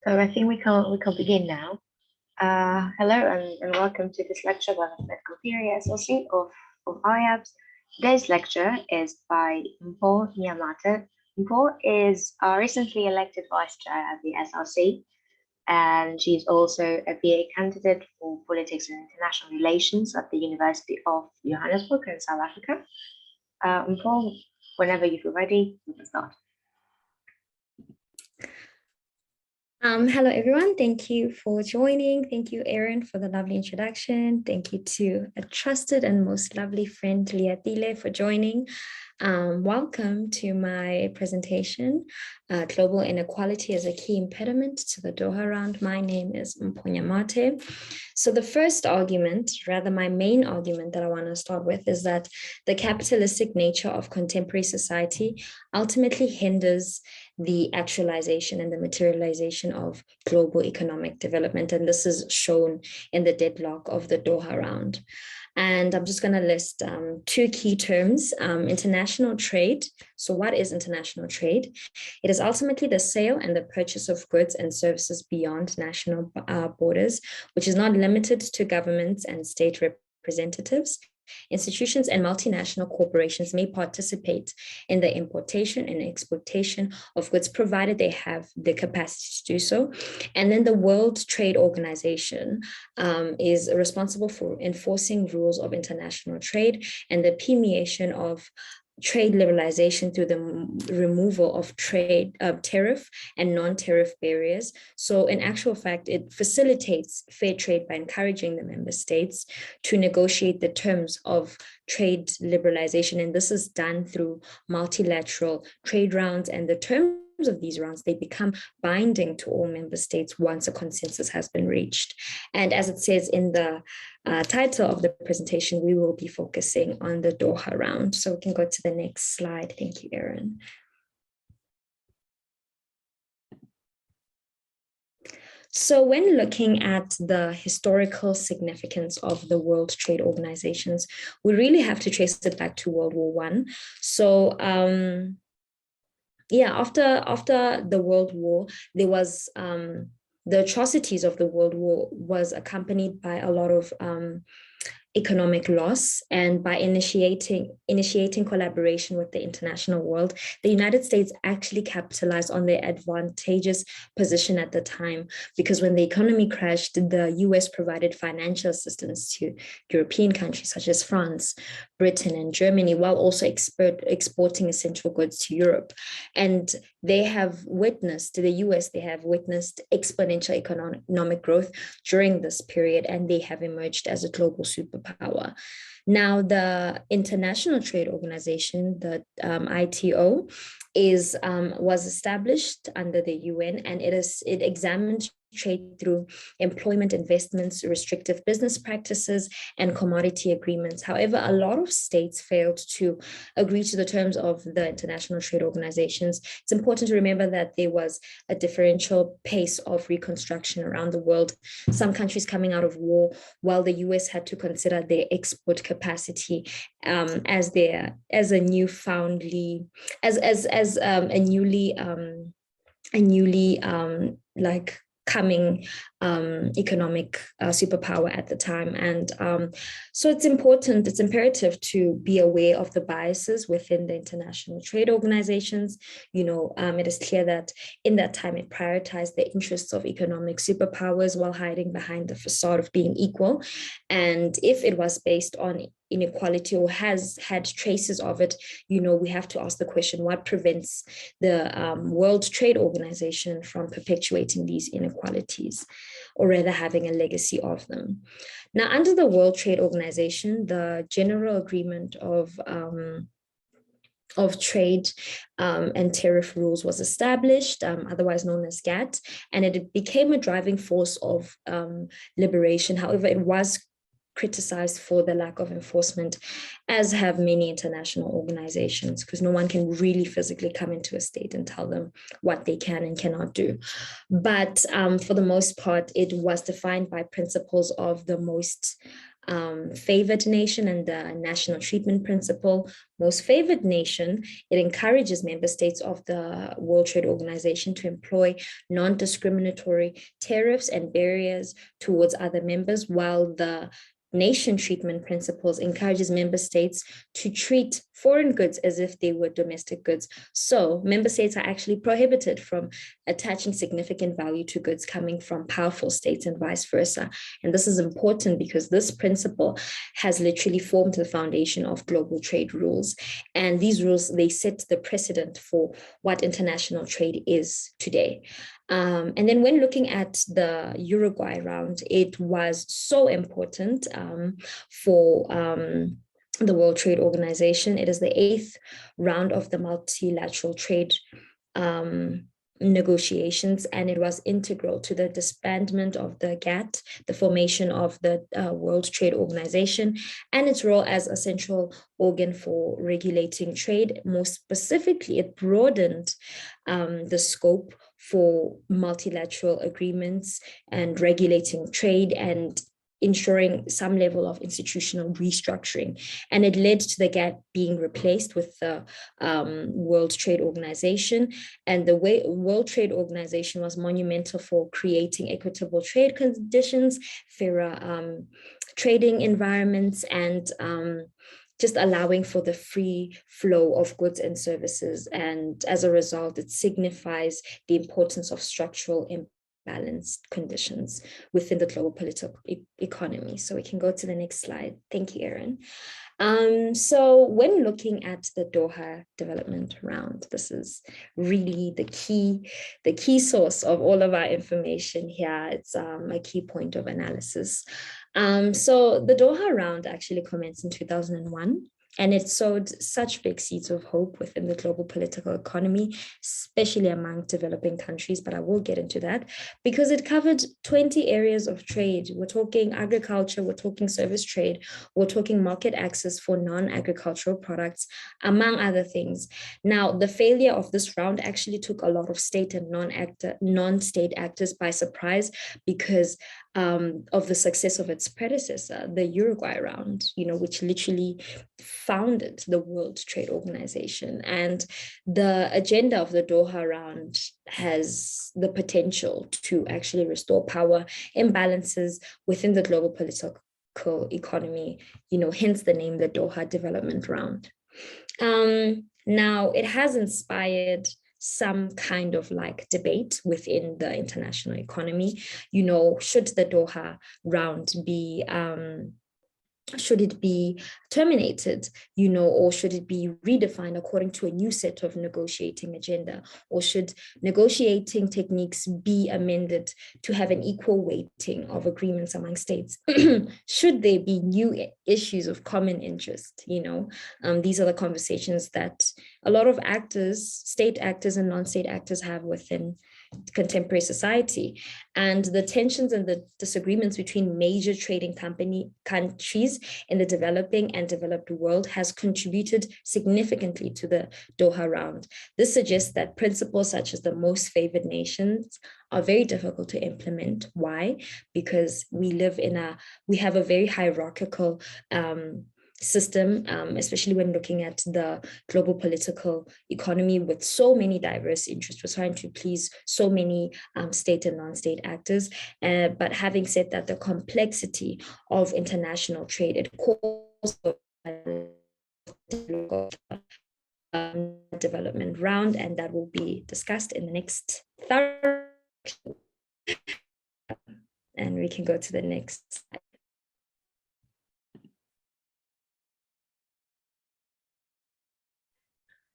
So I think we can begin now. Hello and welcome to this lecture by the Medical Theory Associate of IAPS. Today's lecture is by Mpho Nyamathe. Mpho is a recently elected vice chair at the SRC, and she's also a BA candidate for Politics and International Relations at the University of Johannesburg in South Africa. Mpho, whenever you feel ready, we can start. Hello, everyone. Thank you for joining. Thank you, Erin, for the lovely introduction. Thank you to a trusted and most lovely friend, Leah for joining. Welcome to my presentation, Global Inequality as a Key Impediment to the Doha Round. My name is Mpho Nyamathe. So the first argument, rather my main argument that I want to start with, is that the capitalistic nature of contemporary society ultimately hinders the actualization and the materialization of global economic development. And this is shown in the deadlock of the Doha Round. And I'm just going to list two key terms, international trade. So what is international trade? It is ultimately the sale and the purchase of goods and services beyond national borders, which is not limited to governments and state representatives. Institutions and multinational corporations may participate in the importation and exportation of goods, provided they have the capacity to do so. And then the World Trade Organization is responsible for enforcing rules of international trade and the permeation of trade liberalization through the removal of tariff and non-tariff barriers. So in actual fact, it facilitates fair trade by encouraging the member states to negotiate the terms of trade liberalization. And this is done through multilateral trade rounds, and the terms of these rounds, they become binding to all member states once a consensus has been reached. And as it says in the title of the presentation, we will be focusing on the Doha Round. So we can go to the next slide. Thank you, Erin. So when looking at the historical significance of the World Trade Organizations, we really have to trace it back to World War I. So after the World War, there was the atrocities of the World War was accompanied by a lot of economic loss, and by initiating collaboration with the international world, the United States actually capitalized on their advantageous position at the time, because when the economy crashed, the US provided financial assistance to European countries such as France, Britain, and Germany, while also exporting essential goods to Europe. And they have witnessed exponential economic growth during this period, and they have emerged as a global superpower. Now, the International Trade Organization, the ITO, was established under the UN, and it examines trade through employment, investments, restrictive business practices, and commodity agreements. However, a lot of states failed to agree to the terms of the International Trade Organizations. It's important to remember that there was a differential pace of reconstruction around the world. Some countries coming out of war, while the US had to consider their export capacity as a newly coming economic superpower at the time. And so it's imperative to be aware of the biases within the international trade organizations. It is clear that in that time it prioritized the interests of economic superpowers while hiding behind the facade of being equal. And if it was based on inequality or has had traces of it, we have to ask the question, what prevents the World Trade Organization from perpetuating these inequalities, or rather having a legacy of them? Now, under the World Trade Organization, the General Agreement of trade and tariff rules was established, otherwise known as GATT, and it became a driving force of liberation. However, it was criticized for the lack of enforcement, as have many international organizations, because no one can really physically come into a state and tell them what they can and cannot do. But for the most part, it was defined by principles of the most favored nation and the national treatment principle. Most favored nation, it encourages member states of the World Trade Organization to employ non-discriminatory tariffs and barriers towards other members, while the nation treatment principles encourages member states to treat foreign goods as if they were domestic goods. So member states are actually prohibited from attaching significant value to goods coming from powerful states and vice versa. And this is important because this principle has literally formed the foundation of global trade rules. And these rules, they set the precedent for what international trade is today. And then when looking at the Uruguay round, it was so important for the World Trade Organization. It is the 8th round of the multilateral trade negotiations, and it was integral to the disbandment of the GATT, the formation of the World Trade Organization, and its role as a central organ for regulating trade. More specifically, it broadened the scope for multilateral agreements and regulating trade and ensuring some level of institutional restructuring. And it led to the GATT being replaced with the World Trade Organization. And the World Trade Organization was monumental for creating equitable trade conditions, fairer trading environments, and just allowing for the free flow of goods and services. And as a result, it signifies the importance of structural balanced conditions within the global political economy. So we can go to the next slide. Thank you, Erin. So when looking at the Doha Development Round, this is really the key source of all of our information here. It's a key point of analysis. So the Doha Round actually commenced in 2001. And it sowed such big seeds of hope within the global political economy, especially among developing countries, but I will get into that, because it covered 20 areas of trade. We're talking agriculture, we're talking service trade, we're talking market access for non-agricultural products, among other things. Now, the failure of this round actually took a lot of state and non-state actors by surprise, because of the success of its predecessor, the Uruguay round, which literally founded the World Trade Organization. And the agenda of the Doha round has the potential to actually restore power imbalances within the global political economy, hence the name, the Doha Development Round. Now, it has inspired some kind of debate within the international economy. Should the Doha round be should it be terminated, or should it be redefined according to a new set of negotiating agenda? Or should negotiating techniques be amended to have an equal weighting of agreements among states? Should there be new issues of common interest? These are the conversations that a lot of actors, state actors and non-state actors, have within contemporary society. And the tensions and the disagreements between major trading countries in the developing and developed world has contributed significantly to the Doha round. This suggests that principles such as the most favored nations are very difficult to implement. Why? Because we have a very hierarchical system, especially when looking at the global political economy with so many diverse interests. We're trying to please so many state and non-state actors. But having said that, the complexity of international trade, it calls for development round, and that will be discussed in the next thorough. And we can go to the next slide.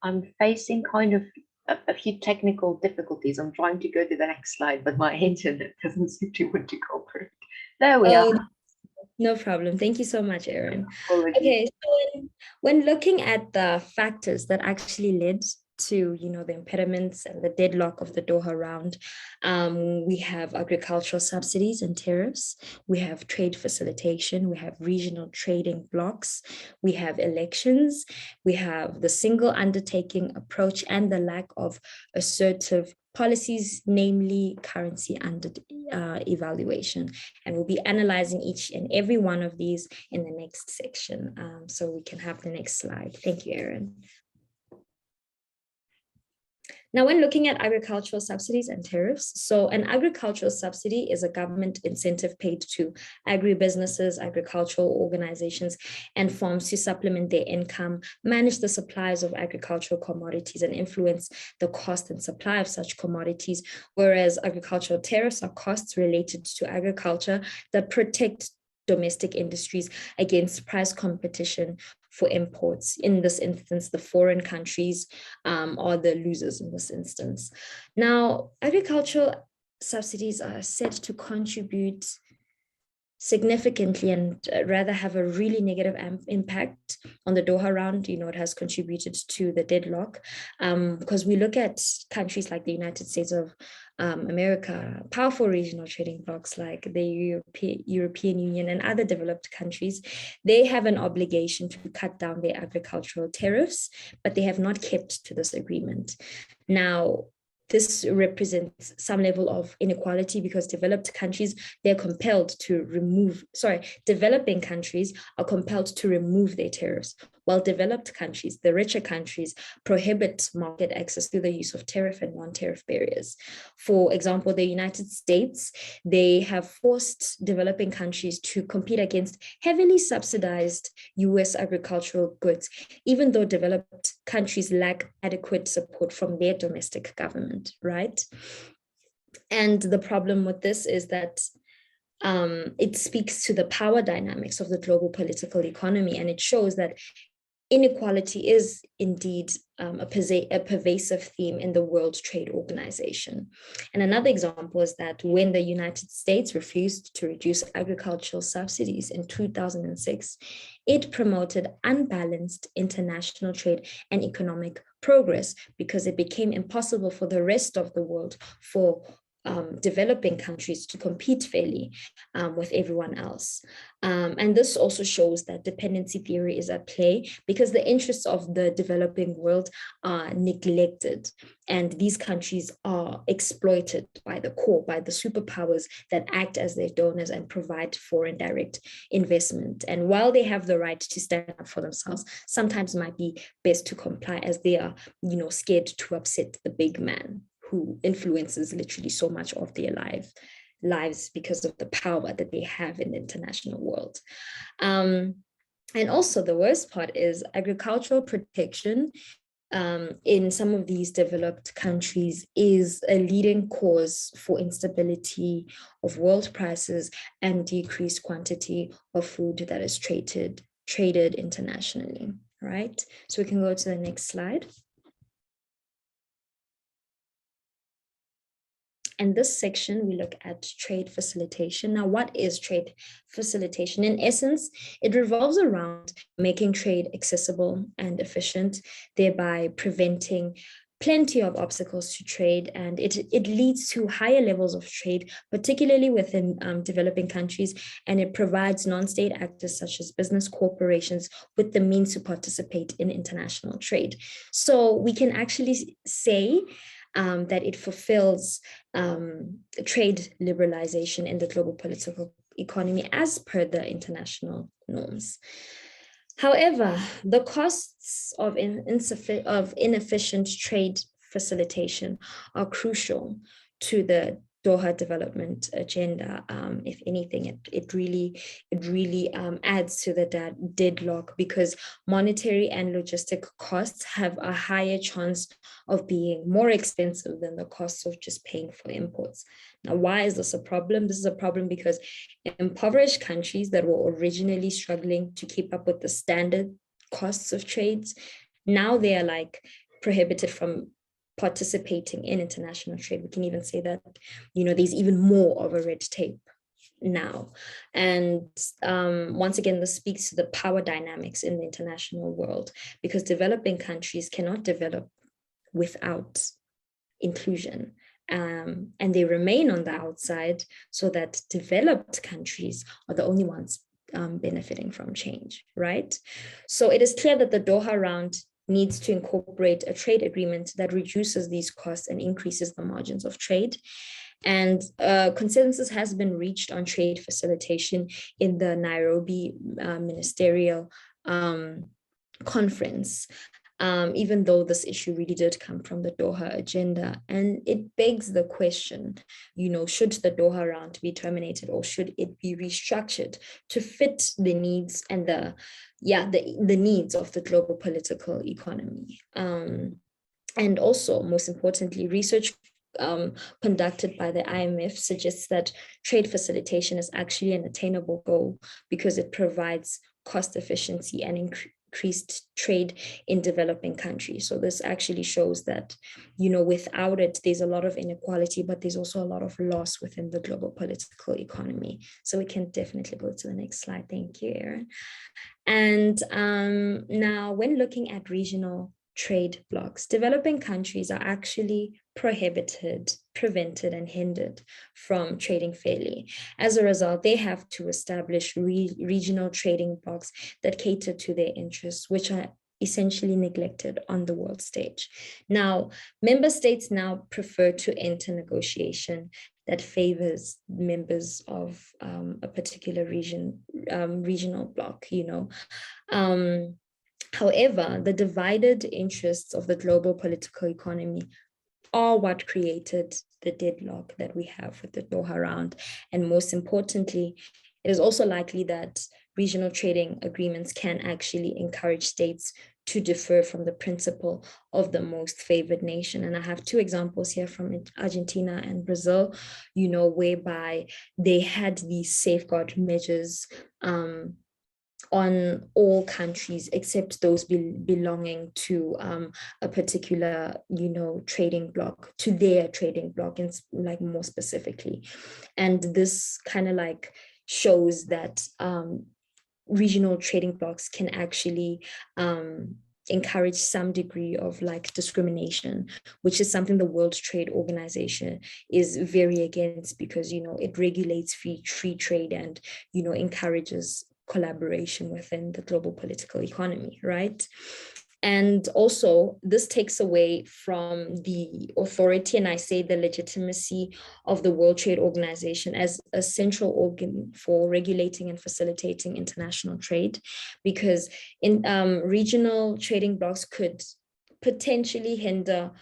I'm facing kind of a few technical difficulties. I'm trying to go to the next slide, but my internet doesn't seem to want to cooperate. There we are. No problem. Thank you so much, Erin. Apologies. Okay, so when looking at the factors that actually led to, the impediments and the deadlock of the Doha Round, we have agricultural subsidies and tariffs, we have trade facilitation, we have regional trading blocks, we have elections, we have the single undertaking approach and the lack of assertive policies, namely currency under evaluation. And we'll be analyzing each and every one of these in the next section. So we can have the next slide. Thank you, Erin. Now, when looking at agricultural subsidies and tariffs, so an agricultural subsidy is a government incentive paid to agribusinesses, agricultural organizations, and farms to supplement their income, manage the supplies of agricultural commodities, and influence the cost and supply of such commodities, whereas agricultural tariffs are costs related to agriculture that protect domestic industries against price competition for imports. In this instance, the foreign countries are the losers in this instance. Now, agricultural subsidies are said to contribute significantly and rather have a really negative impact on the Doha Round. It has contributed to the deadlock because we look at countries like the United States of America, powerful regional trading blocs like the European Union and other developed countries. They have an obligation to cut down their agricultural tariffs, but they have not kept to this agreement. Now, this represents some level of inequality because developing countries are compelled to remove their tariffs, while developed countries, the richer countries, prohibit market access through the use of tariff and non-tariff barriers. For example, the United States, they have forced developing countries to compete against heavily subsidized US agricultural goods, even though developed countries lack adequate support from their domestic government, right? And the problem with this is that it speaks to the power dynamics of the global political economy, and it shows that inequality is indeed a pervasive theme in the World Trade Organization. And another example is that when the United States refused to reduce agricultural subsidies in 2006, it promoted unbalanced international trade and economic progress because it became impossible for the rest of the world for developing countries to compete fairly with everyone else. And this also shows that dependency theory is at play because the interests of the developing world are neglected, and these countries are exploited by the superpowers that act as their donors and provide foreign direct investment. And while they have the right to stand up for themselves, sometimes it might be best to comply as they are, scared to upset the big man who influences literally so much of their lives because of the power that they have in the international world. And also the worst part is agricultural protection in some of these developed countries is a leading cause for instability of world prices and decreased quantity of food that is traded internationally, right? So we can go to the next slide. In this section, we look at trade facilitation. Now, what is trade facilitation? In essence, it revolves around making trade accessible and efficient, thereby preventing plenty of obstacles to trade, and it leads to higher levels of trade, particularly within developing countries, and it provides non-state actors such as business corporations with the means to participate in international trade. So we can actually say that it fulfills trade liberalization in the global political economy as per the international norms. However, the costs of inefficient trade facilitation are crucial to the Doha development agenda. If anything, it really adds to the deadlock because monetary and logistic costs have a higher chance of being more expensive than the costs of just paying for imports. Now, why is this a problem? This is a problem because impoverished countries that were originally struggling to keep up with the standard costs of trades, now they are like prohibited from participating in international trade. We can even say that, there's even more of a red tape now. And once again, this speaks to the power dynamics in the international world because developing countries cannot develop without inclusion. And they remain on the outside so that developed countries are the only ones benefiting from change, right? So it is clear that the Doha Round needs to incorporate a trade agreement that reduces these costs and increases the margins of trade. And consensus has been reached on trade facilitation in the Nairobi ministerial conference, even though this issue really did come from the Doha agenda. And it begs the question, should the Doha Round be terminated, or should it be restructured to fit the needs and the needs of the global political economy? And also, most importantly, research conducted by the IMF suggests that trade facilitation is actually an attainable goal because it provides cost efficiency and increased trade in developing countries. So this actually shows that, without it, there's a lot of inequality, but there's also a lot of loss within the global political economy. So we can definitely go to the next slide. Thank you, Erin. And now, when looking at regional trade blocs, developing countries are actually prohibited, prevented, and hindered from trading fairly. As a result, they have to establish regional trading blocs that cater to their interests, which are essentially neglected on the world stage. Now, member states now prefer to enter negotiation that favors members of a particular regional bloc, However, the divided interests of the global political economy are what created the deadlock that we have with the Doha Round. And most importantly, it is also likely that regional trading agreements can actually encourage states to differ from the principle of the most favored nation. And I have two examples here from Argentina and Brazil, whereby they had these safeguard measures on all countries except those belonging to a particular, trading bloc, to their trading bloc, and more specifically. And this kind of shows that regional trading blocs can actually encourage some degree of discrimination, which is something the World Trade Organization is very against, because it regulates free trade and encourages collaboration within the global political economy, right? And also, this takes away from the authority, and I say the legitimacy, of the World Trade Organization as a central organ for regulating and facilitating international trade, because in regional trading blocs could potentially hinder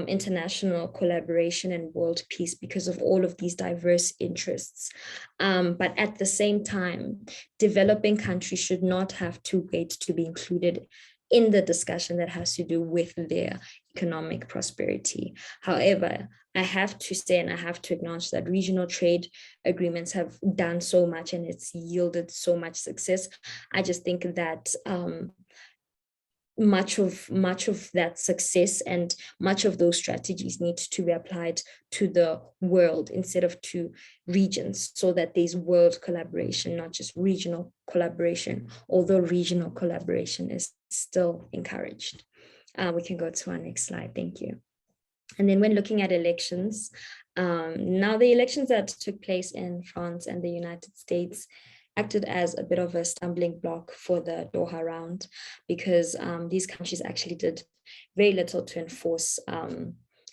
international collaboration and world peace because of all of these diverse interests. But at the same time, developing countries should not have to wait to be included in the discussion that has to do with their economic prosperity. However, I have to say, and I have to acknowledge, that regional trade agreements have done so much and it's yielded so much success. I just think that much of that success and much of those strategies need to be applied to the world instead of to regions, so that there's world collaboration, not just regional collaboration, although regional collaboration is still encouraged. We can go to our next slide. Thank you. And then when looking at elections, now the elections that took place in France and the United States acted as a bit of a stumbling block for the Doha Round, because these countries actually did very little to enforce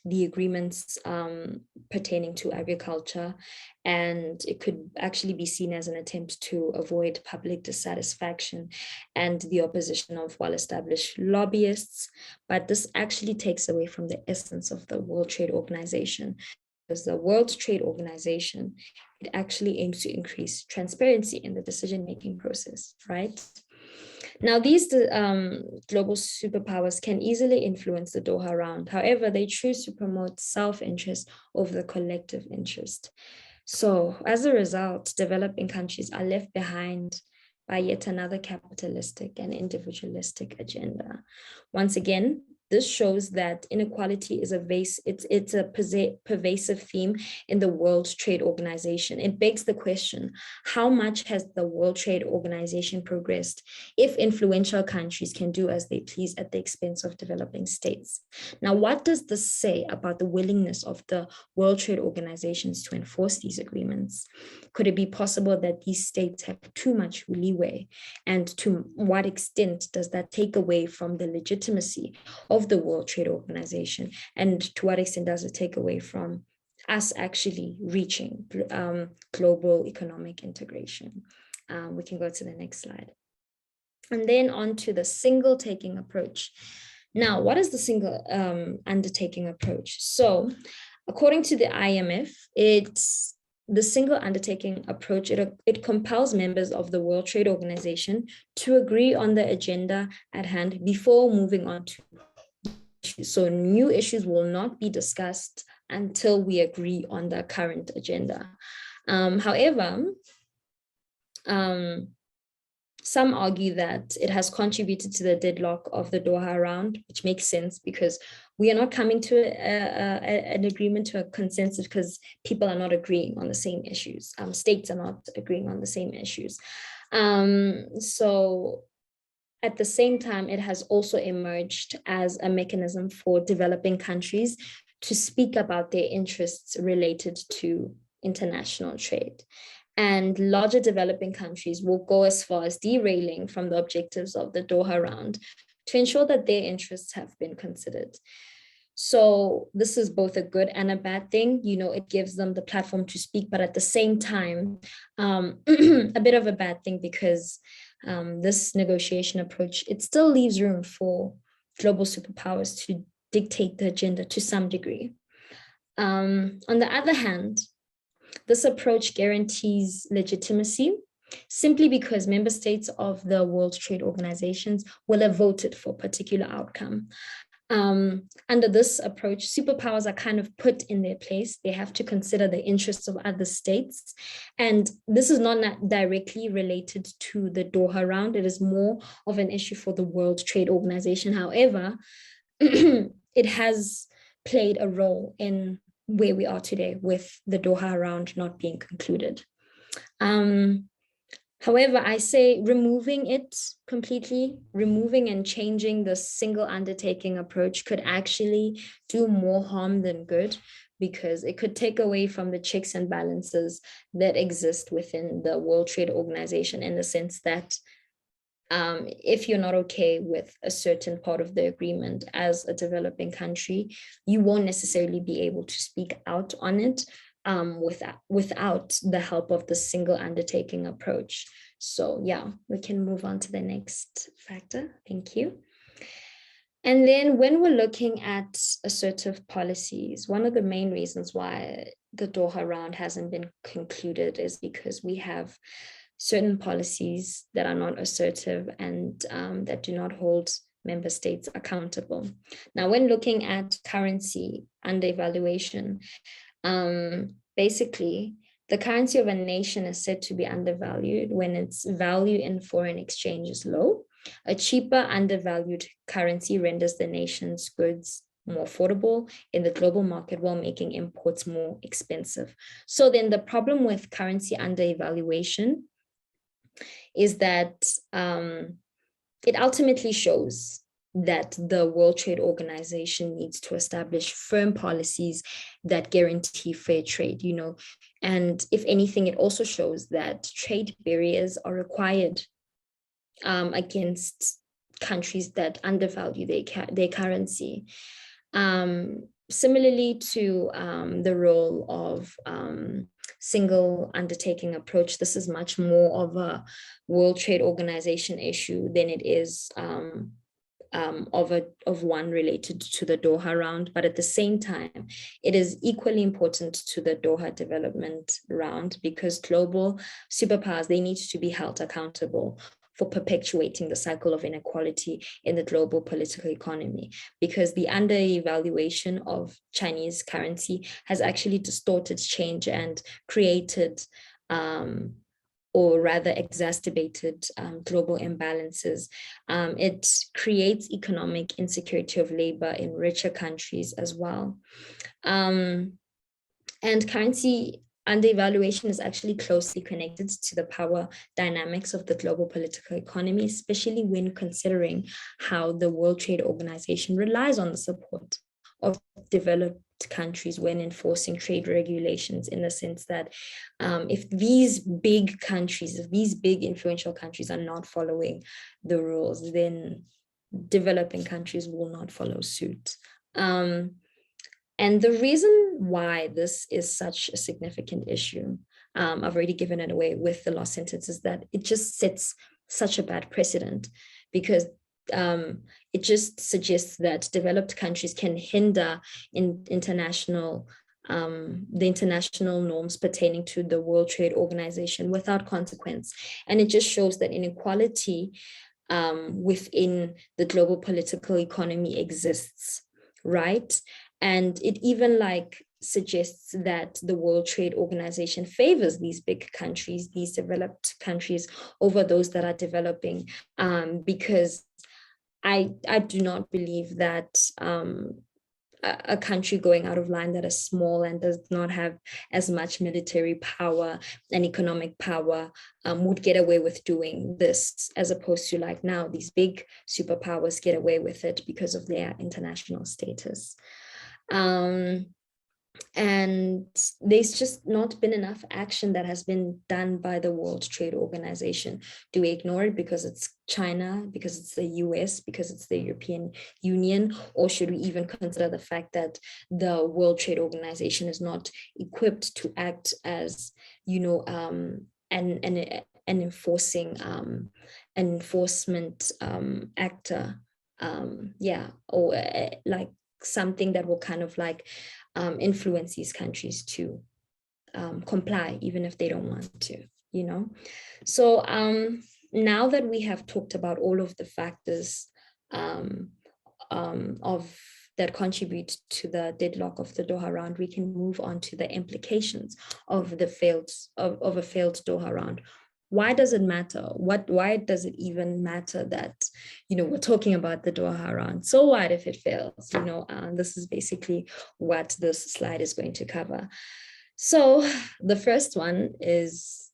the agreements pertaining to agriculture, and it could actually be seen as an attempt to avoid public dissatisfaction and the opposition of well-established lobbyists. But this actually takes away from the essence of the World Trade Organization, because the World Trade Organization, it actually aims to increase transparency in the decision-making process, right? Now, these global superpowers can easily influence the Doha Round. However, they choose to promote self-interest over the collective interest. So as a result, developing countries are left behind by yet another capitalistic and individualistic agenda. Once again, This shows that inequality is it's a pervasive theme in the World Trade Organization. It begs the question, how much has the World Trade Organization progressed if influential countries can do as they please at the expense of developing states? Now, what does this say about the willingness of the World Trade Organizations to enforce these agreements? Could it be possible that these states have too much leeway? And to what extent does that take away from the legitimacy of the World Trade Organization? And to what extent does it take away from us actually reaching global economic integration? We can go to the next slide. And then on to the single taking approach. Now, what is the single undertaking approach? So, according to the IMF, it's the single undertaking approach. It compels members of the World Trade Organization to agree on the agenda at hand before moving on to issues. So new issues will not be discussed until we agree on the current agenda. However, some argue that it has contributed to the deadlock of the Doha Round, which makes sense because we are not coming to an agreement, to a consensus, because people are not agreeing on the same issues. States are not agreeing on the same issues. So at the same time, it has also emerged as a mechanism for developing countries to speak about their interests related to international trade. And larger developing countries will go as far as derailing from the objectives of the Doha Round to ensure that their interests have been considered. So this is both a good and a bad thing. You know, it gives them the platform to speak, but at the same time, a bit of a bad thing because this negotiation approach, it still leaves room for global superpowers to dictate the agenda to some degree. On the other hand, this approach guarantees legitimacy simply because member states of the World Trade Organizations will have voted for a particular outcome. Under this approach, superpowers are kind of put in their place. They have to consider the interests of other states. And this is not directly related to the Doha Round. It is more of an issue for the World Trade Organization. However, it has played a role in where we are today with the Doha Round not being concluded. However, I say removing it completely, removing and changing the single undertaking approach could actually do more harm than good, because it could take away from the checks and balances that exist within the World Trade Organization, in the sense that if you're not okay with a certain part of the agreement as a developing country, you won't necessarily be able to speak out on it without the help of the single undertaking approach. So yeah, we can move on to the next factor. Thank you. And then when we're looking at assertive policies, one of the main reasons why the Doha Round hasn't been concluded is because we have certain policies that are not assertive and that do not hold member states accountable. Now, when looking at currency undervaluation, basically, the currency of a nation is said to be undervalued when its value in foreign exchange is low. A cheaper, undervalued currency renders the nation's goods more affordable in the global market while making imports more expensive. So then the problem with currency undervaluation is that it ultimately shows that the World Trade Organization needs to establish firm policies that guarantee fair trade, you know, and if anything, it also shows that trade barriers are required against countries that undervalue their currency. Similarly to the role of single undertaking approach, this is much more of a World Trade Organization issue than it is of one related to the Doha Round. But at the same time, it is equally important to the Doha Development Round, because global superpowers, they need to be held accountable for perpetuating the cycle of inequality in the global political economy, because the undervaluation of Chinese currency has actually distorted change and created or rather exacerbated global imbalances. It creates economic insecurity of labor in richer countries as well. And currency undervaluation is actually closely connected to the power dynamics of the global political economy, especially when considering how the World Trade Organization relies on the support of developed countries when enforcing trade regulations, in the sense that if these big countries, if these big influential countries are not following the rules, then developing countries will not follow suit. And the reason why this is such a significant issue, I've already given it away with the last sentence, is that it just sets such a bad precedent, because it just suggests that developed countries can hinder the international norms pertaining to the World Trade Organization without consequence. And it just shows that inequality within the global political economy exists, right? And it even suggests that the World Trade Organization favors these big countries, these developed countries, over those that are developing, because I do not believe that a country going out of line that is small and does not have as much military power and economic power would get away with doing this, as opposed to now these big superpowers get away with it because of their international status. And there's just not been enough action that has been done by the World Trade Organization. Do we ignore it because it's China, because it's the US, because it's the European Union? Or should we even consider the fact that the World Trade Organization is not equipped to act as, an enforcing, an enforcement actor? Or something that will kind of influence these countries to comply, even if they don't want to, So now that we have talked about all of the factors of that contribute to the deadlock of the Doha Round, we can move on to the implications of a failed Doha Round. Why does it matter? Why does it even matter that, we're talking about the Doha Round? So what if it fails? This is basically what this slide is going to cover. So the first one is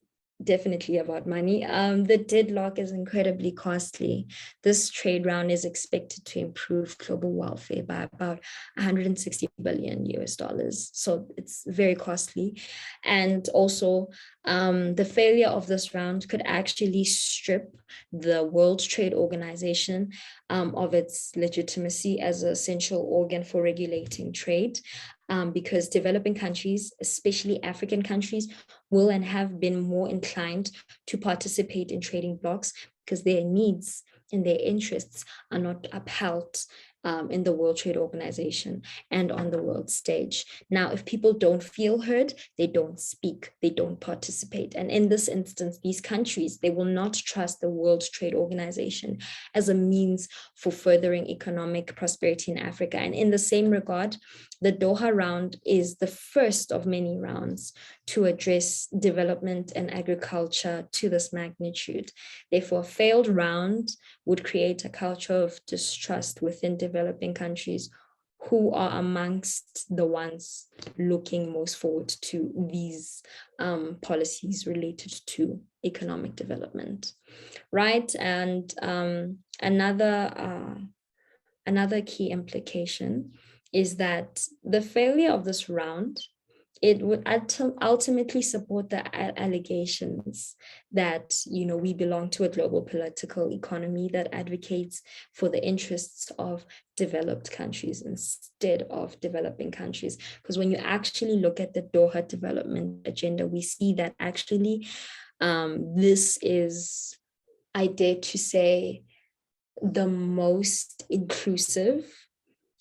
definitely about money. The deadlock is incredibly costly. This trade round is expected to improve global welfare by about 160 billion US dollars. So it's very costly. And also, the failure of this round could actually strip the World Trade Organization of its legitimacy as an essential organ for regulating trade. Because developing countries, especially African countries, will and have been more inclined to participate in trading blocs because their needs and their interests are not upheld in the World Trade Organization and on the world stage. Now, if people don't feel heard, they don't speak, they don't participate. And in this instance, these countries, they will not trust the World Trade Organization as a means for furthering economic prosperity in Africa. And in the same regard, the Doha Round is the first of many rounds to address development and agriculture to this magnitude. Therefore, a failed round would create a culture of distrust within developing countries who are amongst the ones looking most forward to these policies related to economic development, right? And another key implication is that the failure of this round, it would ultimately support the allegations that, we belong to a global political economy that advocates for the interests of developed countries instead of developing countries. Because when you actually look at the Doha Development Agenda, we see that actually this is, I dare to say, the most inclusive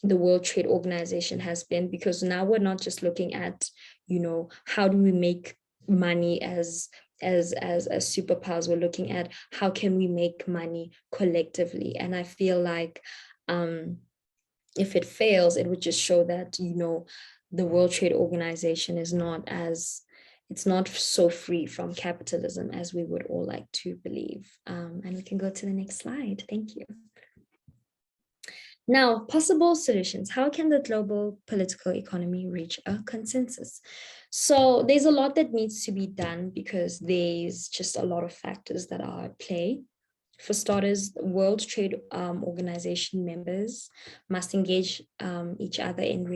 the World Trade Organization has been, because now we're not just looking at, how do we make money as superpowers. We're looking at how can we make money collectively. And I feel like if it fails, it would just show that, the World Trade Organization is not as it's not so free from capitalism as we would all like to believe. And we can go to the next slide. Thank you. Now, possible solutions. How can the global political economy reach a consensus? So there's a lot that needs to be done because there's just a lot of factors that are at play. For starters, World Trade Organization members must engage each other in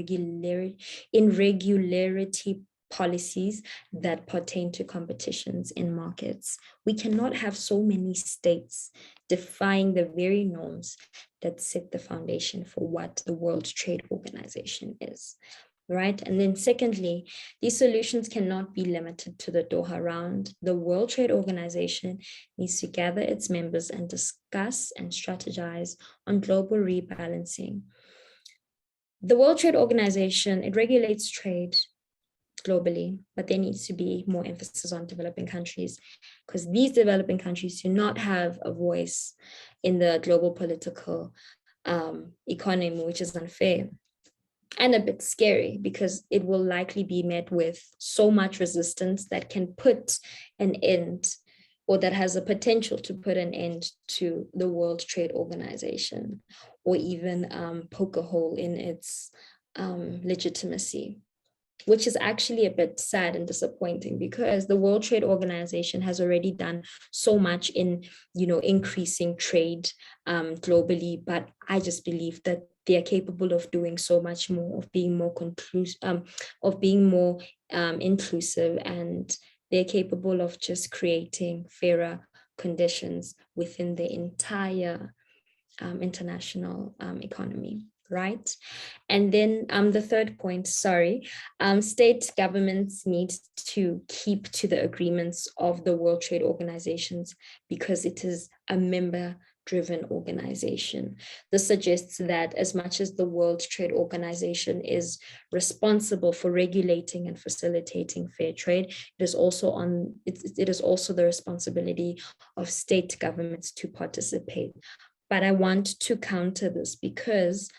regularity policies that pertain to competitions in markets. We cannot have so many states defying the very norms that set the foundation for what the World Trade Organization is. Right. And then secondly, these solutions cannot be limited to the Doha Round. The World Trade Organization needs to gather its members and discuss and strategize on global rebalancing. The World Trade Organization, it regulates trade globally, but there needs to be more emphasis on developing countries because these developing countries do not have a voice in the global political economy, which is unfair. And a bit scary because it will likely be met with so much resistance that can put an end, or that has a potential to put an end to the World Trade Organization, or even poke a hole in its legitimacy, which is actually a bit sad and disappointing because the World Trade Organization has already done so much in, increasing trade globally. But I just believe that they are capable of doing so much more, of being more inclusive, and they're capable of just creating fairer conditions within the entire international economy. Right. And then the third point, state governments need to keep to the agreements of the World Trade Organizations because it is a member-driven organization. This suggests that as much as the World Trade Organization is responsible for regulating and facilitating fair trade, it is also the responsibility of state governments to participate. But I want to counter this because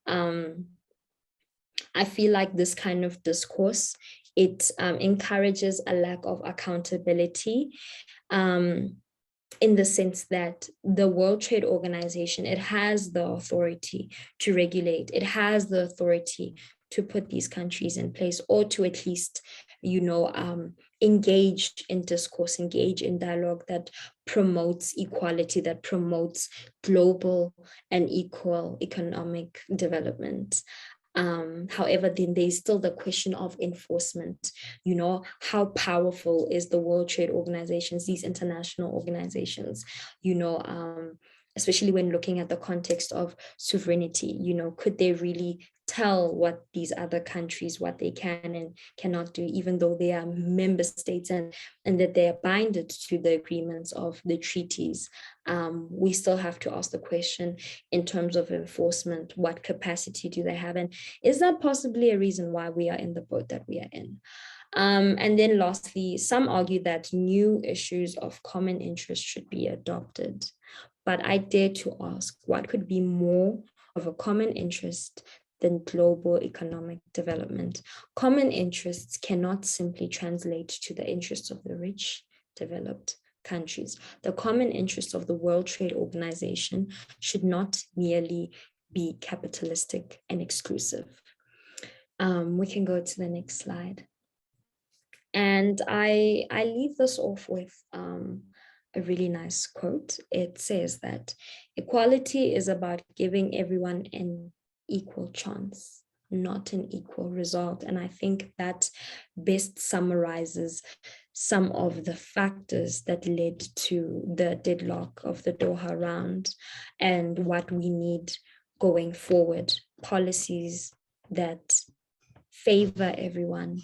I feel like this kind of discourse, it encourages a lack of accountability in the sense that the World Trade Organization, it has the authority to regulate, it has the authority to put these countries in place, or to at least, engage in discourse, engage in dialogue that promotes equality, that promotes global and equal economic development. However, then there's still the question of enforcement. How powerful is the World Trade Organizations, these international organizations, especially when looking at the context of sovereignty, could they really tell what these other countries, what they can and cannot do, even though they are member states and that they are binded to the agreements of the treaties? We still have to ask the question in terms of enforcement, what capacity do they have? And is that possibly a reason why we are in the boat that we are in? And then lastly, some argue that new issues of common interest should be adopted. But I dare to ask, what could be more of a common interest than global economic development? Common interests cannot simply translate to the interests of the rich, developed countries. The common interest of the World Trade Organization should not merely be capitalistic and exclusive. We can go to the next slide. And I leave this off with a really nice quote. It says that equality is about giving everyone an equal chance, not an equal result. And I think that best summarizes some of the factors that led to the deadlock of the Doha Round and what we need going forward. Policies that favor everyone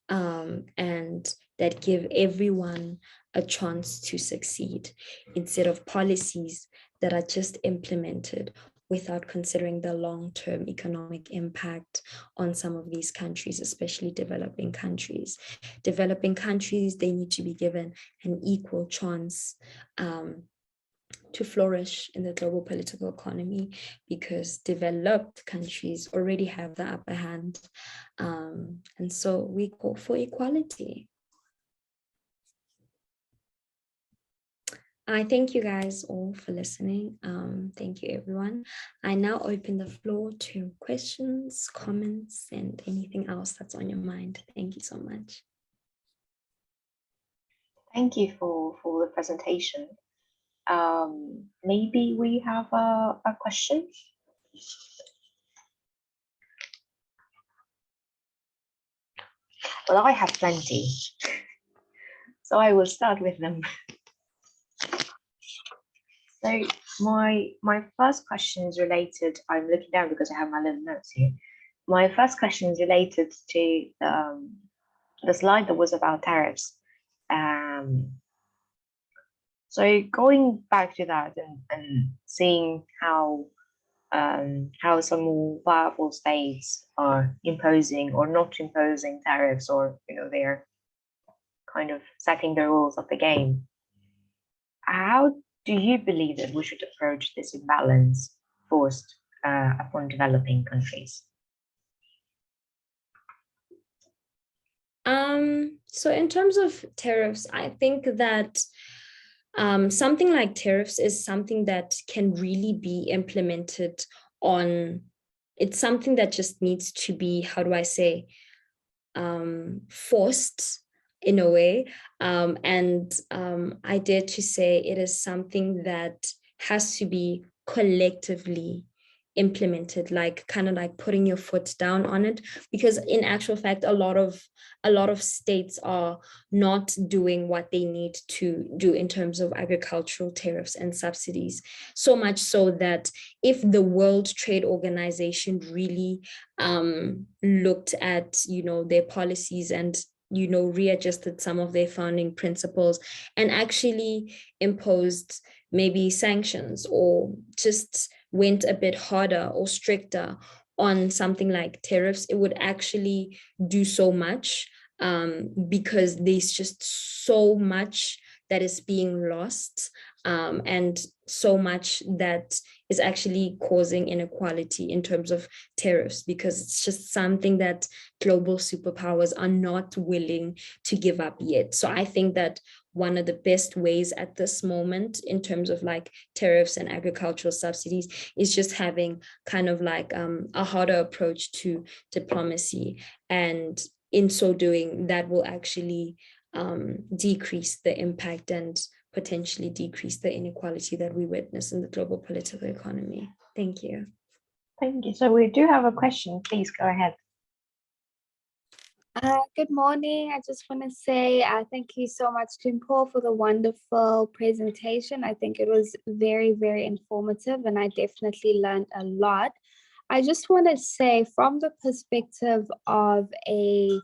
and that give everyone a chance to succeed, instead of policies that are just implemented without considering the long-term economic impact on some of these countries, especially developing countries. Developing countries, they need to be given an equal chance to flourish in the global political economy, because developed countries already have the upper hand. And so we call for equality. I thank you guys all for listening. Thank you, everyone. I now open the floor to questions, comments, and anything else that's on your mind. Thank you so much. Thank you for the presentation. Maybe we have a question. Well, I have plenty, so I will start with them. So my first question is related. I'm looking down because I have my little notes here. My first question is related to the slide that was about tariffs. So going back to that and seeing how some more powerful states are imposing or not imposing tariffs, or they're kind of setting the rules of the game. How do you believe that we should approach this imbalance forced upon developing countries? So in terms of tariffs, I think that something like tariffs is something that can really be implemented on, it's something that just needs to be, how do I say, forced in a way. I dare to say it is something that has to be collectively implemented, like kind of like putting your foot down on it, because in actual fact a lot of states are not doing what they need to do in terms of agricultural tariffs and subsidies, so much so that if the World Trade Organization really looked at their policies and readjusted some of their founding principles and actually imposed maybe sanctions or just went a bit harder or stricter on something like tariffs, it would actually do so much, because there's just so much that is being lost, and so much that is actually causing inequality in terms of tariffs, because it's just something that global superpowers are not willing to give up yet. So I think that one of the best ways at this moment in terms of like tariffs and agricultural subsidies is just having kind of like a harder approach to diplomacy, and in so doing that will actually decrease the impact and potentially decrease the inequality that we witness in the global political economy. Thank you. Thank you. So we do have a question. Please go ahead. Good morning. I just want to say thank you so much to Mpho for the wonderful presentation. I think it was very, very informative, and I definitely learned a lot. I just want to say, from the perspective of a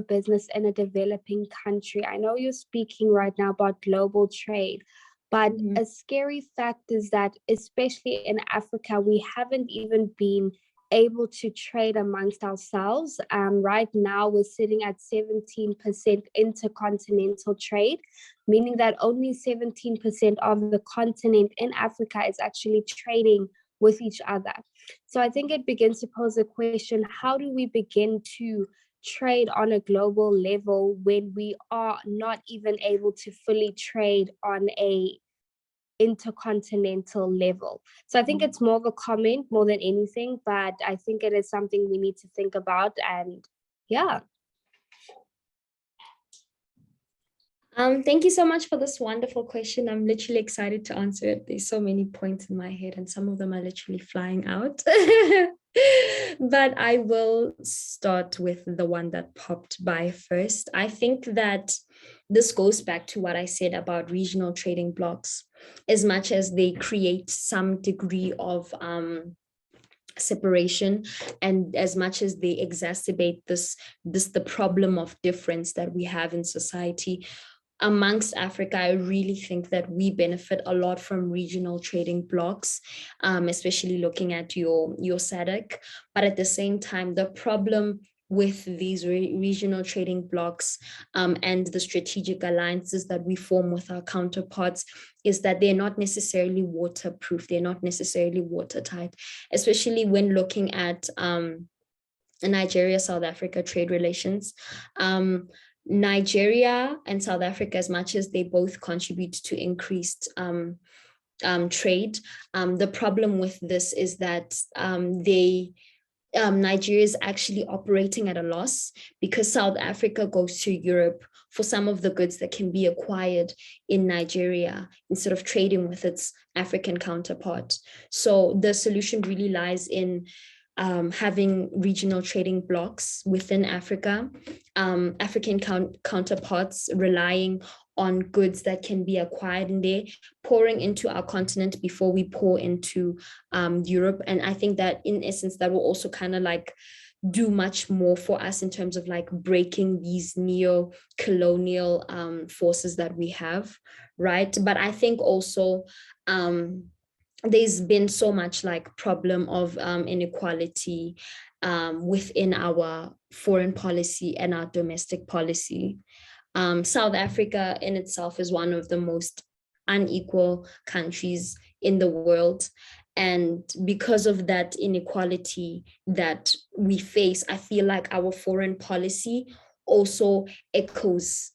business in a developing country, I know you're speaking right now about global trade, but a scary fact is that, especially in Africa, we haven't even been able to trade amongst ourselves. Right now, we're sitting at 17% intercontinental trade, meaning that only 17% of the continent in Africa is actually trading with each other. So I think it begins to pose a question: how do we begin to trade on a global level when we are not even able to fully trade on a intercontinental level? So I think it's more of a comment more than anything, but I think it is something we need to think about. And yeah. Thank you so much for this wonderful question. I'm literally excited to answer it. There's so many points in my head, and some of them are literally flying out. But I will start with the one that popped by first. I think that this goes back to what I said about regional trading blocks. As much as they create some degree of separation, and as much as they exacerbate the problem of difference that we have in society amongst Africa, I really think that we benefit a lot from regional trading blocks, especially looking at your SADC. But at the same time, the problem with these regional trading blocks and the strategic alliances that we form with our counterparts is that they're not necessarily waterproof, they're not necessarily watertight, especially when looking at Nigeria-South Africa trade relations. Nigeria and South Africa, as much as they both contribute to increased trade, the problem with this is that Nigeria is actually operating at a loss because South Africa goes to Europe for some of the goods that can be acquired in Nigeria instead of trading with its African counterpart. So the solution really lies in having regional trading blocks within Africa, African counterparts relying on goods that can be acquired in there, pouring into our continent before we pour into Europe. And I think that in essence, that will also kind of like do much more for us in terms of like breaking these neo-colonial forces that we have, right? But I think also there's been so much like problem of inequality within our foreign policy and our domestic policy. South Africa in itself is one of the most unequal countries in the world. And because of that inequality that we face, I feel like our foreign policy also echoes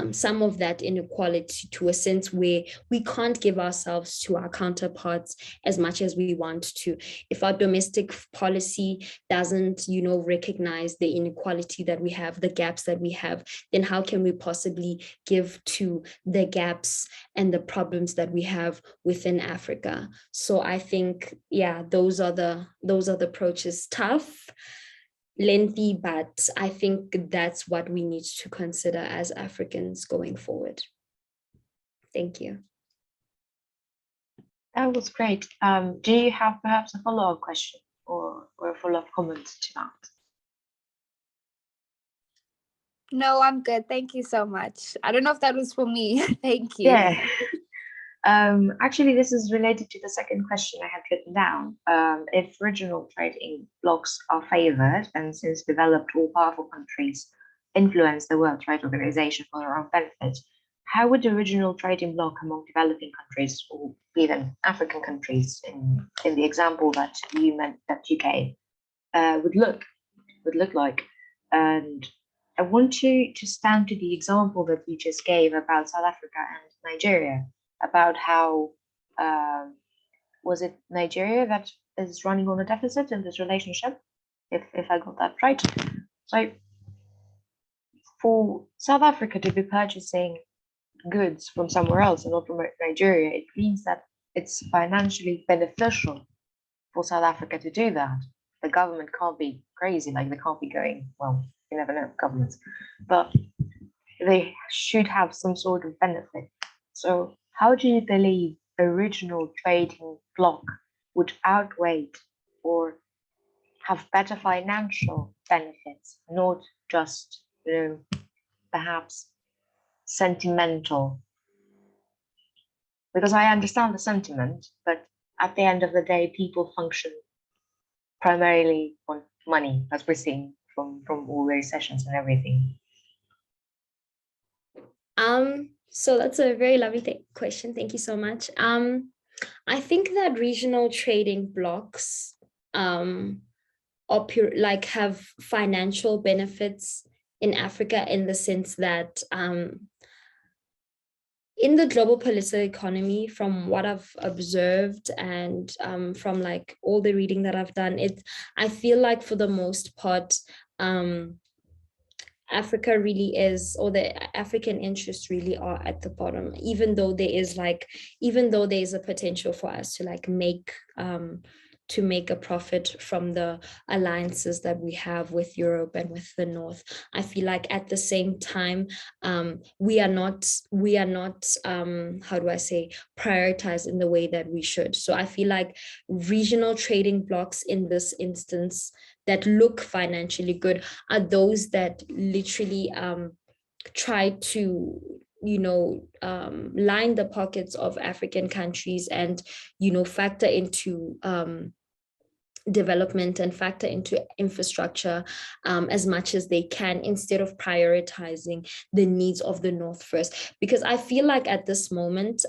some of that inequality to a sense where we can't give ourselves to our counterparts as much as we want to. If our domestic policy doesn't, recognize the inequality that we have, the gaps that we have, then how can we possibly give to the gaps and the problems that we have within Africa? So I think, yeah, those are the approaches. Tough, lengthy, but I think that's what we need to consider as Africans going forward. Thank you. That was great. Do you have perhaps a follow-up question or a follow-up comment to that? No, I'm good. Thank you so much. I don't know if that was for me. Thank you. Yeah. Actually, this is related to the second question I had written down. If regional trading blocks are favored, and since developed or powerful countries influence the World Trade Organization for their own benefit, how would the regional trading bloc among developing countries or even African countries, in the example that you gave, would look like? And I want to stand to the example that you just gave about South Africa and Nigeria, about how was it Nigeria that is running on a deficit in this relationship, if I got that right. So for South Africa to be purchasing goods from somewhere else and not from Nigeria, it means that it's financially beneficial for South Africa to do that. The government can't be crazy, like they can't be going, well, you never know, governments, but they should have some sort of benefit. So how do you believe the regional trading bloc would outweigh or have better financial benefits, not just, perhaps sentimental? Because I understand the sentiment, but at the end of the day, people function primarily on money, as we're seeing from all those sessions and everything. So that's a very lovely question. Thank you so much. I think that regional trading blocks have financial benefits in Africa, in the sense that in the global political economy, from what I've observed and from like all the reading that I've done, I feel like for the most part, Africa really is, or the African interests really are at the bottom, even though there is a potential for us to like make a profit from the alliances that we have with Europe and with the North. I feel like at the same time, we are not how do I say, prioritized in the way that we should. So I feel like regional trading blocks in this instance that look financially good are those that literally try to line the pockets of African countries and factor into development and factor into infrastructure as much as they can, instead of prioritizing the needs of the North first. Because I feel like at this moment,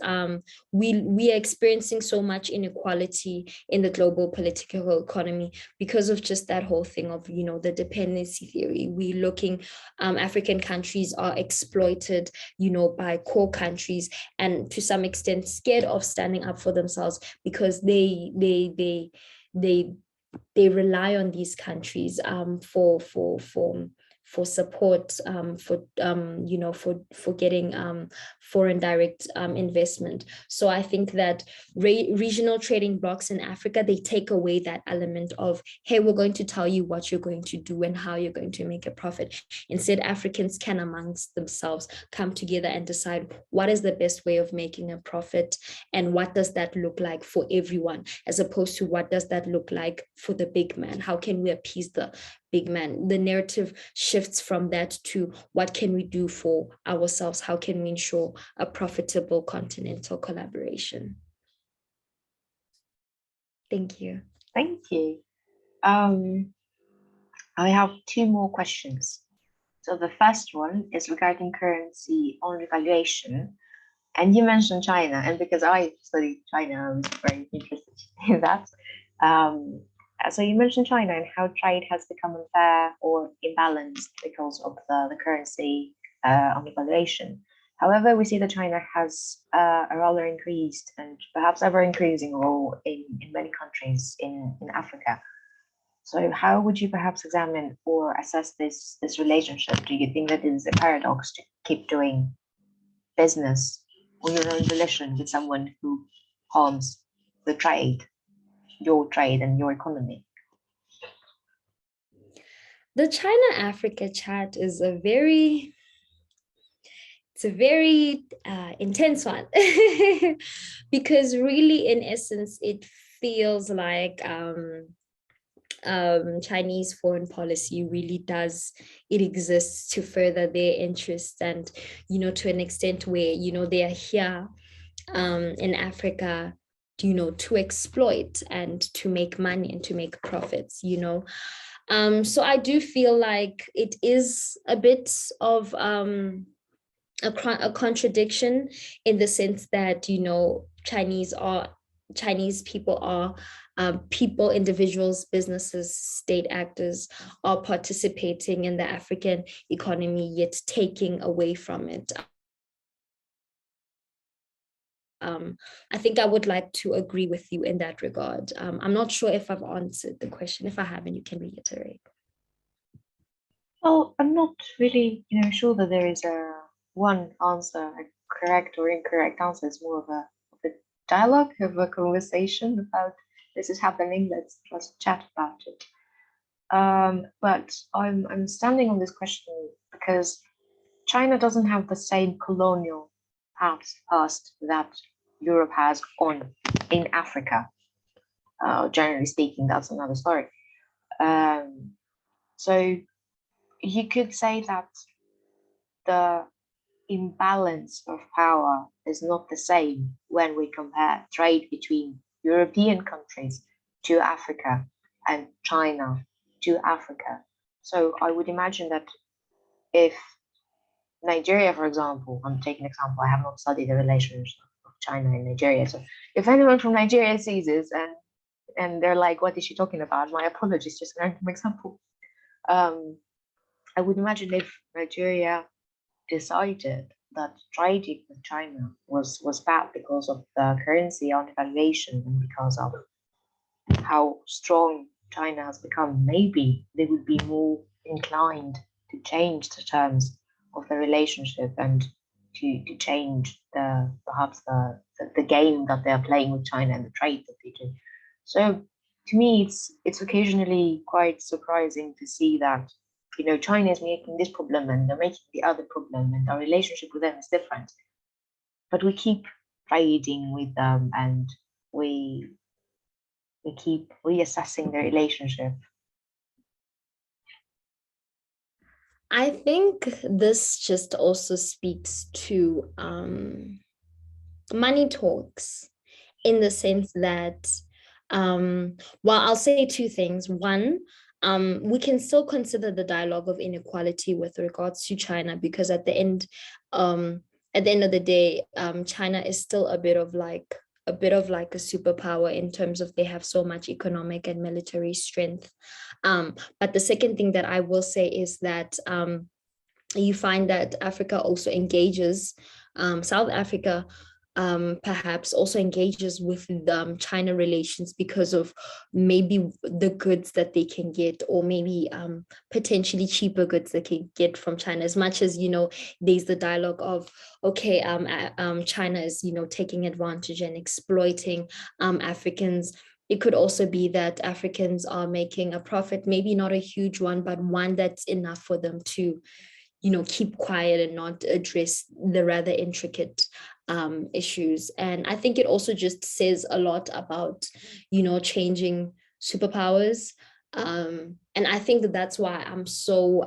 we are experiencing so much inequality in the global political economy because of just that whole thing of, the dependency theory. We're looking, African countries are exploited, by core countries, and to some extent scared of standing up for themselves, because they rely on these countries for support, for getting foreign direct investment. So I think that regional trading blocks in Africa, they take away that element of, hey, we're going to tell you what you're going to do and how you're going to make a profit. Instead, Africans can amongst themselves come together and decide what is the best way of making a profit, and what does that look like for everyone, as opposed to what does that look like for the big man. How can we appease the big man? The narrative shifts from that to what can we do for ourselves? How can we ensure a profitable continental collaboration? Thank you. Thank you. I have two more questions. So the first one is regarding currency on revaluation. And you mentioned China, and because I studied China, I was very interested in that. So you mentioned China and how trade has become unfair or imbalanced because of the currency on revaluation. However, we see that China has a rather increased and perhaps ever increasing role in many countries in Africa. So how would you perhaps examine or assess this relationship? Do you think that it is a paradox to keep doing business or your own volition with someone who harms the trade, your trade and your economy? The China-Africa chat is a very intense one because really, in essence, it feels like Chinese foreign policy really it exists to further their interests, and to an extent where they are here in Africa to exploit and to make money and to make profits. So I do feel like it is a bit of a contradiction, in the sense that Chinese people are people, individuals, businesses, state actors are participating in the African economy, yet taking away from it. I think I would like to agree with you in that regard. I'm not sure if I've answered the question. If I haven't, you can reiterate. Well, I'm not really, sure that there is a one answer, a correct or incorrect answer. It's more of a dialogue, of a conversation about this is happening. Let's chat about it. But I'm standing on this question because China doesn't have the same colonial past that Europe has in Africa. Generally speaking, that's another story. So you could say that the imbalance of power is not the same when we compare trade between European countries to Africa and China to Africa. So I would imagine that if Nigeria, for example, I'm taking an example, I have not studied the relations of China and Nigeria. So if anyone from Nigeria sees this and they're like, what is she talking about? My apologies, just an example. I would imagine if Nigeria decided that trading with China was bad because of the currency on devaluation and because of how strong China has become, maybe they would be more inclined to change the terms of the relationship and to change perhaps the game that they're playing with China and the trade that they do. So to me, it's occasionally quite surprising to see that China is making this problem and they're making the other problem, and our relationship with them is different. But we keep trading with them and we keep reassessing the relationship. I think this just also speaks to money talks, in the sense that Well, I'll say two things. One, we can still consider the dialogue of inequality with regards to China, because at the end of the day, China is still a bit of like a superpower in terms of they have so much economic and military strength. But the second thing that I will say is that you find that Africa also engages, South Africa perhaps also engages with China relations because of maybe the goods that they can get, or maybe potentially cheaper goods they can get from China. As much as, there's the dialogue of, okay, China is, taking advantage and exploiting Africans. It could also be that Africans are making a profit, maybe not a huge one, but one that's enough for them to keep quiet and not address the rather intricate issues. And I think it also just says a lot about changing superpowers, and I think that's why I'm so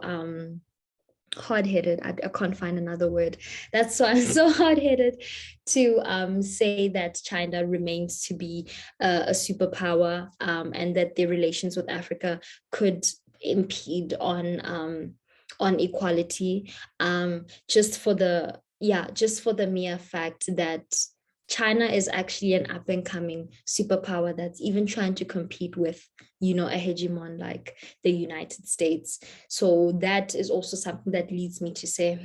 hard-headed. I can't find another word. That's why I'm so hard-headed to say that China remains to be a superpower, and that their relations with Africa could impede on equality, just for the mere fact that China is actually an up and coming superpower that's even trying to compete with, a hegemon like the United States. So that is also something that leads me to say,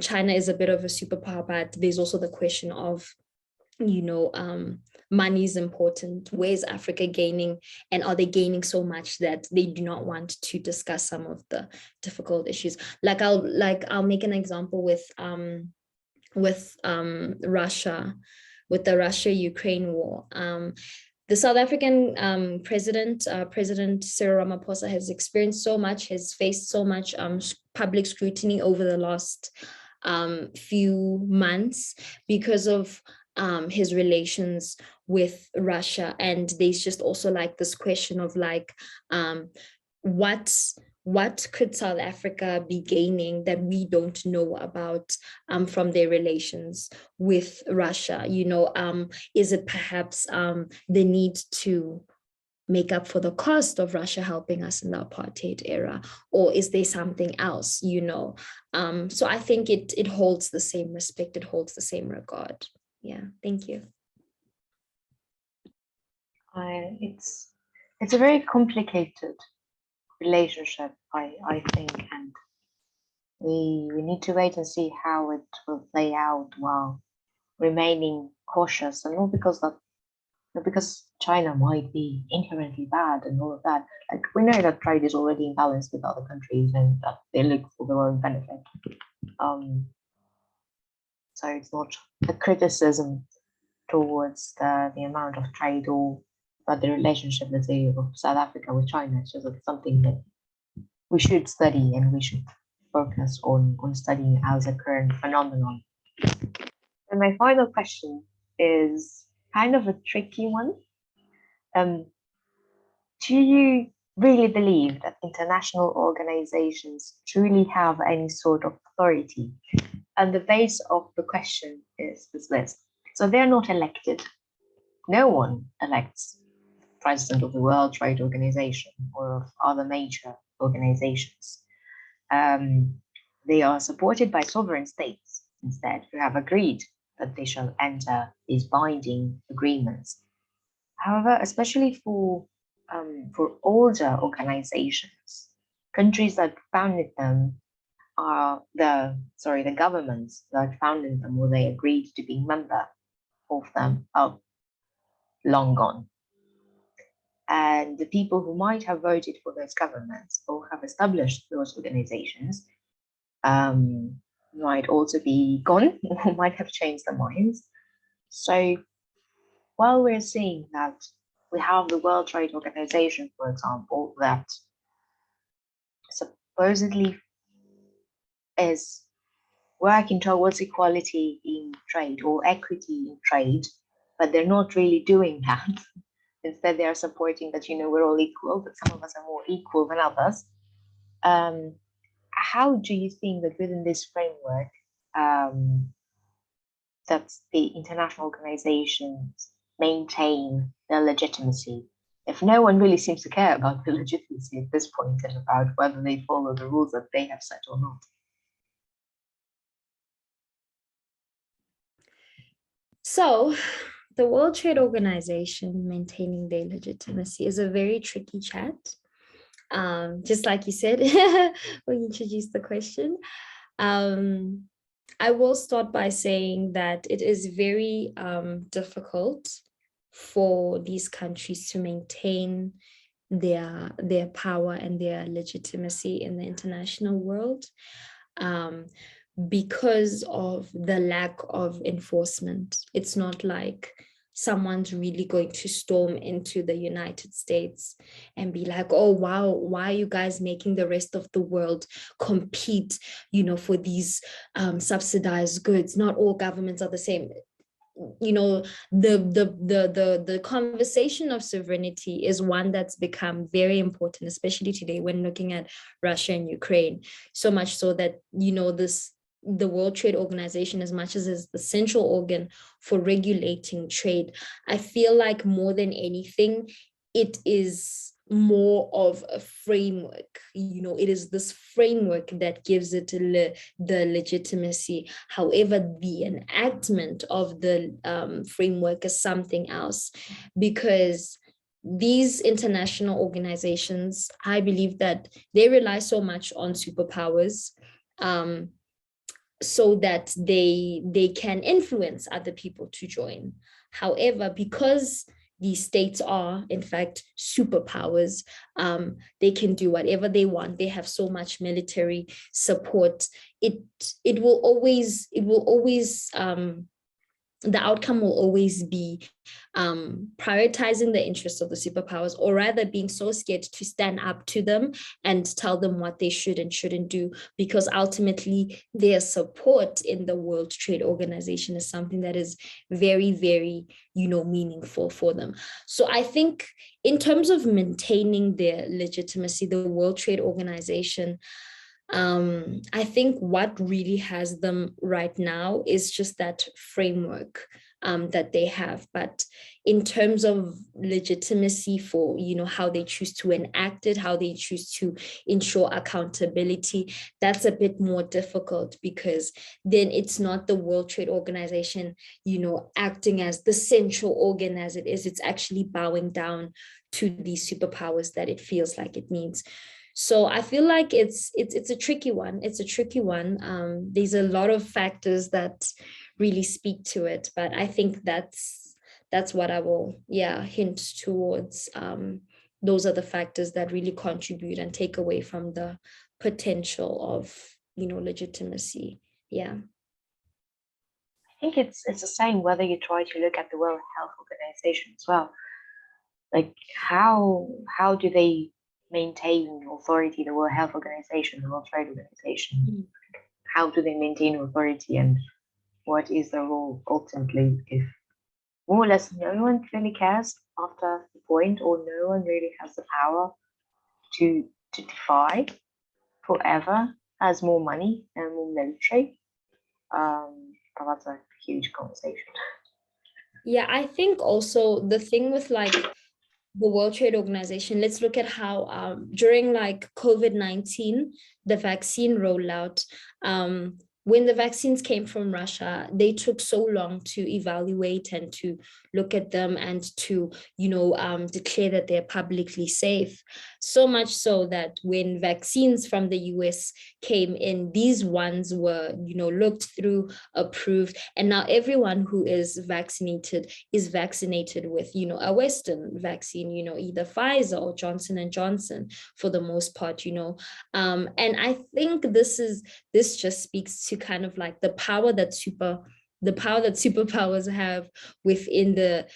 China is a bit of a superpower, but there's also the question of, money is important. Where's Africa gaining, and are they gaining so much that they do not want to discuss some of the difficult issues? I'll make an example with Russia, with the Russia-Ukraine war. The South African President Cyril Ramaphosa, has experienced so much, has faced so much public scrutiny over the last few months because of his relations with Russia. And there's just also like this question of like, what could South Africa be gaining that we don't know about from their relations with Russia? Is it perhaps the need to make up for the cost of Russia helping us in the apartheid era, or is there something else? So I think it holds the same respect, it holds the same regard. Yeah, thank you. It's a very complicated relationship, I think, and we need to wait and see how it will play out while remaining cautious, and not because China might be inherently bad and all of that. Like, we know that trade is already in balance with other countries and that they look for their own benefit. So it's not a criticism towards the amount of trade or but the relationship, let's say, of South Africa with China. It's just something that we should study and we should focus on studying as a current phenomenon. And my final question is kind of a tricky one. Do you really believe that international organizations truly have any sort of authority? And the base of the question is this. So they're not elected. No one elects president of the World Trade Organization or of other major organizations. They are supported by sovereign states instead, who have agreed that they shall enter these binding agreements. However, especially for older organizations, countries that founded them are the governments that founded them, or they agreed to be member of them, are long gone. And the people who might have voted for those governments or have established those organizations might also be gone or might have changed their minds. So while we're seeing that we have the World Trade Organization, for example, that supposedly is working towards equality in trade or equity in trade, but they're not really doing that. Instead, they are supporting that, we're all equal, but some of us are more equal than others. How do you think that within this framework, that the international organizations maintain their legitimacy if no one really seems to care about the legitimacy at this point and about whether they follow the rules that they have set or not? So the World Trade Organization maintaining their legitimacy is a very tricky chat. Just like you said, when you introduced the question. I will start by saying that it is very difficult for these countries to maintain their power and their legitimacy in the international world, because of the lack of enforcement. It's not like someone's really going to storm into the United States and be like, oh, wow, why are you guys making the rest of the world compete, for these subsidized goods? Not all governments are the same. The conversation of sovereignty is one that's become very important, especially today when looking at Russia and Ukraine, so much so that the World Trade Organization, as much as is the central organ for regulating trade, I feel like more than anything, it is more of a framework. It is this framework that gives it the legitimacy. However, the enactment of the framework is something else, because these international organizations, I believe that they rely so much on superpowers, so that they can influence other people to join. However, because these states are in fact superpowers, they can do whatever they want. They have so much military support. It will always the outcome will always be prioritizing the interests of the superpowers, or rather being so scared to stand up to them and tell them what they should and shouldn't do, because ultimately their support in the World Trade Organization is something that is very, very, meaningful for them. So I think in terms of maintaining their legitimacy, the World Trade Organization, I think what really has them right now is just that framework that they have. But in terms of legitimacy for, how they choose to enact it, how they choose to ensure accountability, that's a bit more difficult, because then it's not the World Trade Organization, acting as the central organ as it is. It's actually bowing down to these superpowers that it feels like it needs. So I feel like it's a tricky one. It's a tricky one. There's a lot of factors that really speak to it, but I think that's what I will, hint towards. Those are the factors that really contribute and take away from the potential of, legitimacy. Yeah. I think it's the same whether you try to look at the World Health Organization as well. Like how do they maintain authority, the World Health Organization, the World Trade Organization? How do they maintain authority, and what is their role ultimately if more or less no one really cares after the point, or no one really has the power to defy forever, has more money and more military? But that's a huge conversation. Yeah, I think also the thing with like the World Trade Organization, let's look at how during like COVID-19, the vaccine rollout, when the vaccines came from Russia, they took so long to evaluate and to look at them and to, declare that they're publicly safe. So much so that when vaccines from the US came in, these ones were, looked through, approved, and now everyone who is vaccinated with, a Western vaccine, either Pfizer or Johnson and Johnson for the most part, and I think this just speaks to kind of like the power that superpowers have within the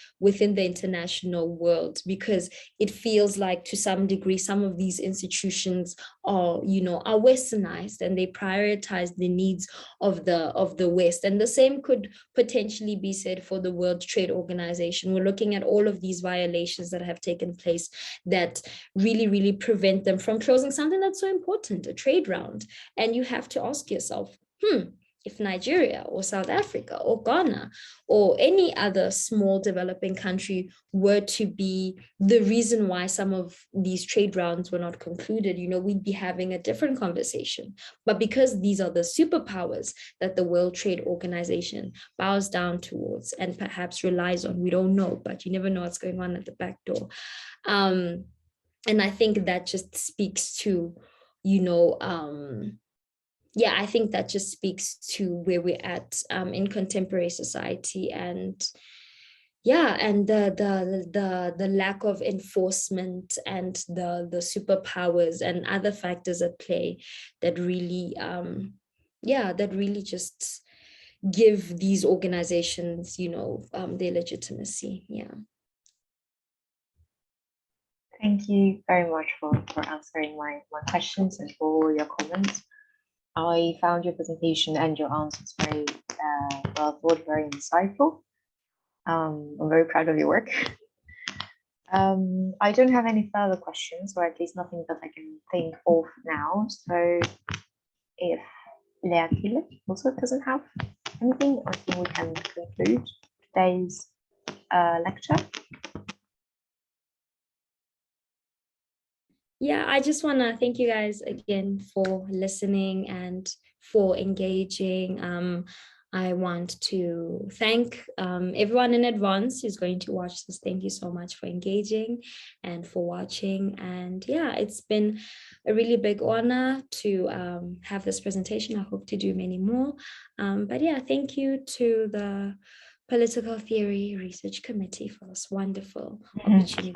international world, because it feels like to some degree some of these institutions are westernized, and they prioritize the needs of the West. And the same could potentially be said for the World Trade Organization. We're looking at all of these violations that have taken place that really, really prevent them from closing something that's so important, a trade round. And you have to ask yourself, if Nigeria or South Africa or Ghana or any other small developing country were to be the reason why some of these trade rounds were not concluded, we'd be having a different conversation. But because these are the superpowers that the World Trade Organization bows down towards and perhaps relies on, we don't know, but you never know what's going on at the back door. And I think that just speaks to, I think that just speaks to where we're at in contemporary society, and the lack of enforcement and the superpowers and other factors at play that really just give these organizations their legitimacy. Thank you very much for answering my questions and for all your comments. I found your presentation and your answers very well thought, very insightful. I'm very proud of your work. I don't have any further questions, or at least nothing that I can think of now. So if Leakile also doesn't have anything, I think we can conclude today's lecture. I just want to thank you guys again for listening and for engaging. I want to thank everyone in advance who's going to watch this. Thank you so much for engaging and for watching. And it's been a really big honor to have this presentation. I hope to do many more. But thank you to the Political Theory Research Committee for this wonderful opportunity.